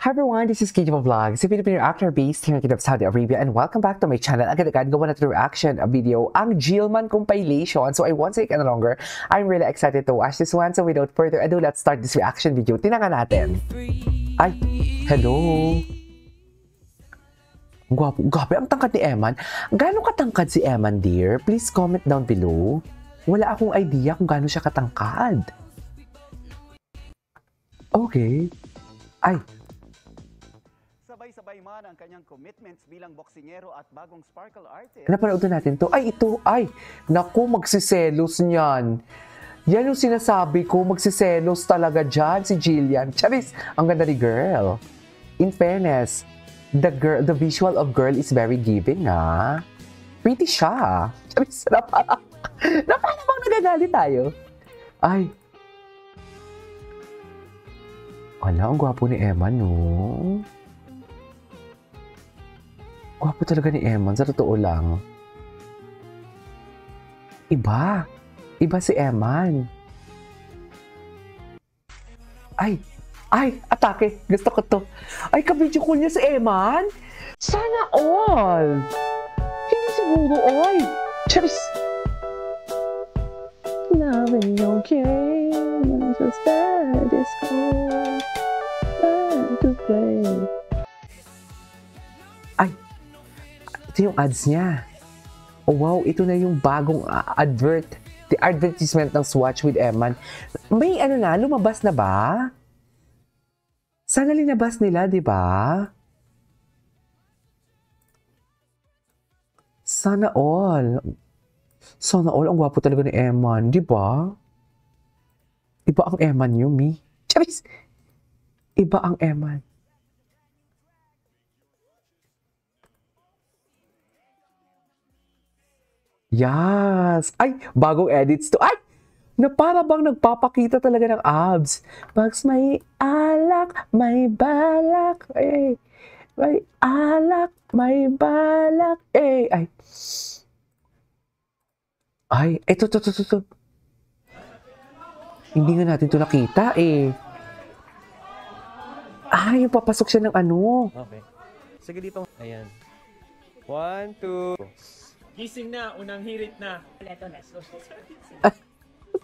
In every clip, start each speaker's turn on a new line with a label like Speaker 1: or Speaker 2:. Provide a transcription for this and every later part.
Speaker 1: Hi everyone, this is Kate Vlogs, a Filipino actor based here in Kingdom of Saudi Arabia, and welcome back to my channel. Agad-agad gawa na ito reaction video, ang Jillman compilation. So I won't take any longer. I'm really excited to watch this one. So without further ado, let's start this reaction video. Tinangan natin. Ay, hello. Gwapo, gabi, ang tangkad ni Eman. Gaano katangkad si Eman, dear? Please comment down below. Wala akong idea kung gaano siya katangkad. Okay. Ay.
Speaker 2: Sabay-sabay man ang kanyang commitments bilang boksingero at bagong sparkle artist.
Speaker 1: Napanood natin to. Ay, ito. Ay, naku, magsiselos niyan. Yan yung sinasabi ko, magsiselos talaga dyan si Jillian. Charis, ang ganda ni girl. In fairness, the visual of girl is very giving, ha? Pretty siya. Charis, na parang nagagalit tayo. Ay. Ala, ang gwapo ni Eman, no? Gwapo talaga ni Eman, sa totoo lang. Iba. Iba si Eman. Ay! Ay! Atake! Gusto ko to. Ay, ka-video call niya si Eman? Sana all! Hindi siguro all! Charis! Loving okay, just that is cool. To play. Ay! Ito yung ads niya. Oh wow, ito na yung bagong the advertisement ng Swatch with Eman. May ano na, lumabas na ba? Sana linabas nila, di ba? Sana all. Sana all, ang gwapo talaga ni Eman, di ba? Iba ang Eman niyo, Mi. Charis! Iba ang Eman. Yes! Ay! Bagong edits to. Ay! Na para bang nagpapakita talaga ng abs. Bags may alak, may balak. Eh. May alak, may balak. Eh. Ay. Ay. Ito. Hindi nga natin ito nakita eh. Ay, yung papasok siya ng ano.
Speaker 3: Okay. Sige dito. Ayan. 1, 2.
Speaker 4: Gising na, unang hirit na.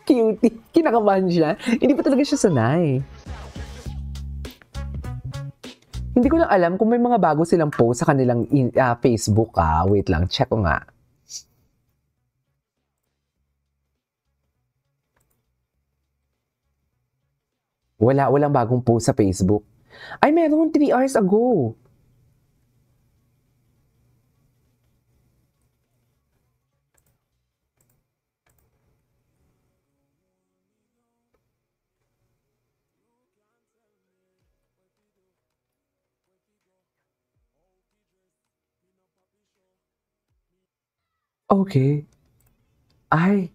Speaker 1: Cutie. Kinakabahan siya. Hindi pa talaga siya sanay. Hindi ko lang alam kung may mga bago silang post sa kanilang Facebook. Wait lang, check ko nga. Walang bagong post sa Facebook. Ay, meron 3 hours ago. Okay. Ay,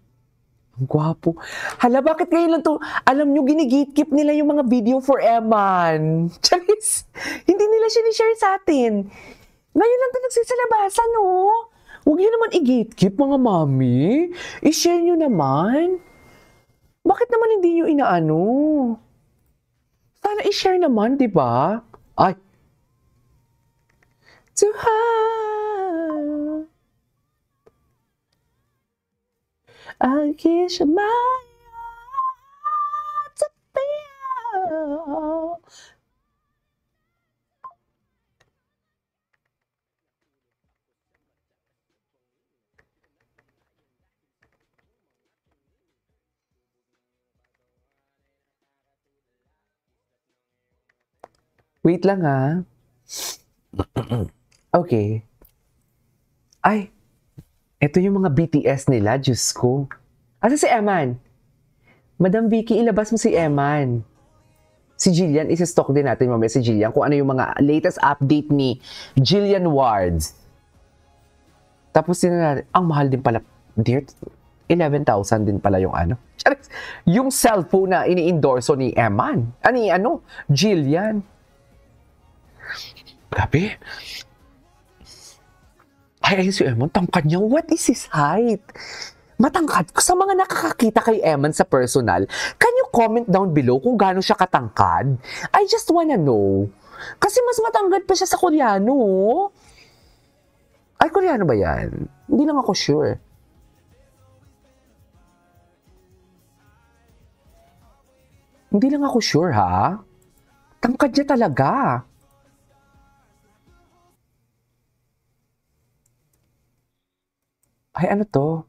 Speaker 1: ang gwapo. Hala, bakit ngayon lang to? Alam nyo, ginigatekeep nila yung mga video for Eman. Charis, hindi nila sinishare sa atin. Ngayon lang to nagsisalabasan, no? Huwag nyo naman i-gatekeep, mga mami. I-share nyo naman. Bakit naman hindi nyo inaano? Sana i-share naman, di ba? Ay. To have I kiss my heart to feel. Wait lang ha. Okay. Ay. Ito yung mga BTS nila, Diyos ko. Asa si Eman? Madam Vicky, ilabas mo si Eman. Si Jillian, isi-stalk din natin mamaya si Jillian kung ano yung mga latest update ni Jillian Wards. Tapos din natin, ang mahal din pala, dear, 11,000 din pala yung ano. Yung cellphone na ini-endorso ni Eman. Jillian. Grabe. Ay, si Eman, tangkad niya. What is his height? Matangkad. Sa mga nakakakita kay Eman sa personal, can you comment down below kung gaano siya katangkad? I just wanna know. Kasi mas matangkad pa siya sa Koreano. Ay, Koreano ba yan? Hindi lang ako sure. Hindi lang ako sure, ha? Tangkad niya talaga. Ay, ano to?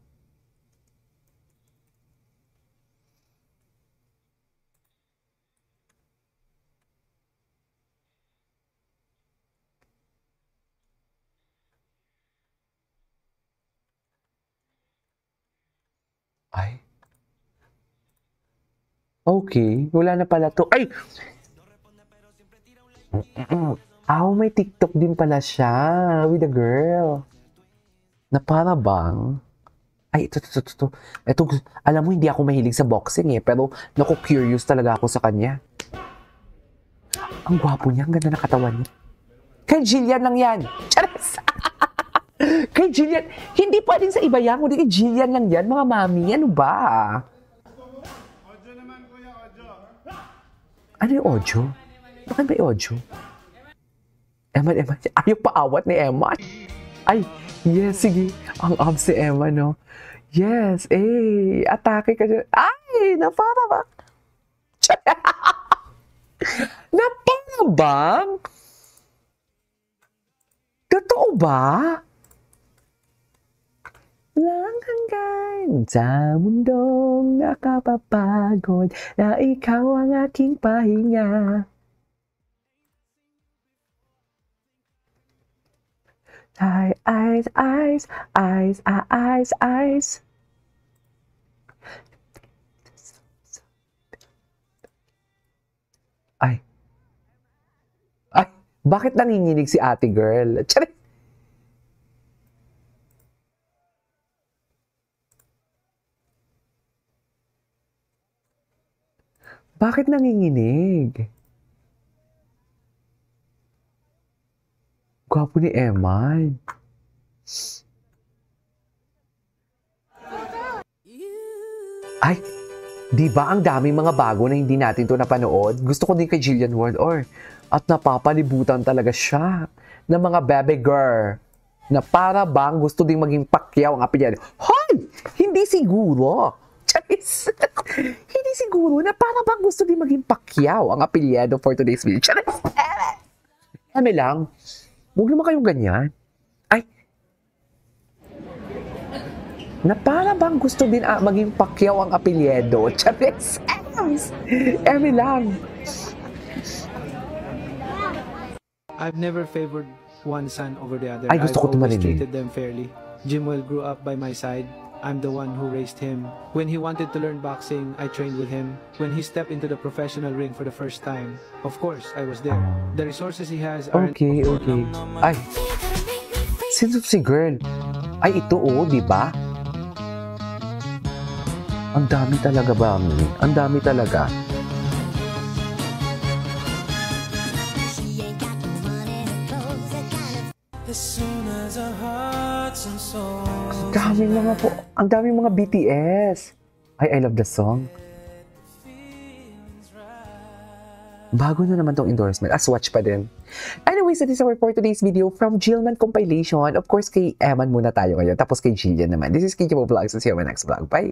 Speaker 1: Ay. Okay, wala na pala to. Ay! May TikTok din pala siya with a girl. Na para bang... Ay, ito. Ito, alam mo, hindi ako mahilig sa boxing pero naku, curious talaga ako sa kanya. Ang gwapo niya, ang ganda na katawan niya. Kay Jillian lang yan. Charis! Kay Jillian, hindi pwedeng sa iba yan, kundi kay Jillian lang yan, mga mami. Ano ba? Ano yung audio? Bakit may audio? Eman. Ayaw paawat ni Eman. Ay, yes, sige. Ang abs si Eman, no? Yes, atake ka dyan. Ay, napara ba? Napara bang? Totoo ba? Lang hanggang sa mundong nakapapagod na ikaw ang aking pahinga. Eyes. Ay, bakit nanginginig si ate girl? Charit! Bakit nanginginig? Gwapo ni Eman. Ay, di ba ang daming mga bago na hindi natin to napanood? Gusto ko din kay Jillian Ward at napapalibutan talaga siya ng mga baby girl na para bang gusto ding maging Pacquiao ang apelyido. Hoy! Hindi siguro. Charis! Hindi siguro na para bang gusto din maging Pacquiao ang apelyido for today's video. Charis! Eme lang. Huwag naman kayong ganyan. Ay! Na para bang gusto din maging Pacquiao ang apelyido. Charis! Eme lang.
Speaker 5: I've never favored one son over the other.
Speaker 1: Ay, gusto ko
Speaker 5: I've always
Speaker 1: marinig.
Speaker 5: treated them fairly. Jimwell grew up by my side. I'm the one who raised him. When he wanted to learn boxing, I trained with him. When he stepped into the professional ring for the first time, of course, I was there. The resources he has are...
Speaker 1: Okay. Ay, sino si girl? Ay, ito di ba? Ang dami talaga ba? Ang dami talaga. Ang daming mga BTS. I love the song. Bago na naman tong endorsement. Swatch pa din. Anyways, that is our for today's video from Jillman Compilation. Of course, kay Eman muna tayo ngayon. Tapos kay Jillian naman. This is Kikimo Vlogs. See you in my next vlog. Bye!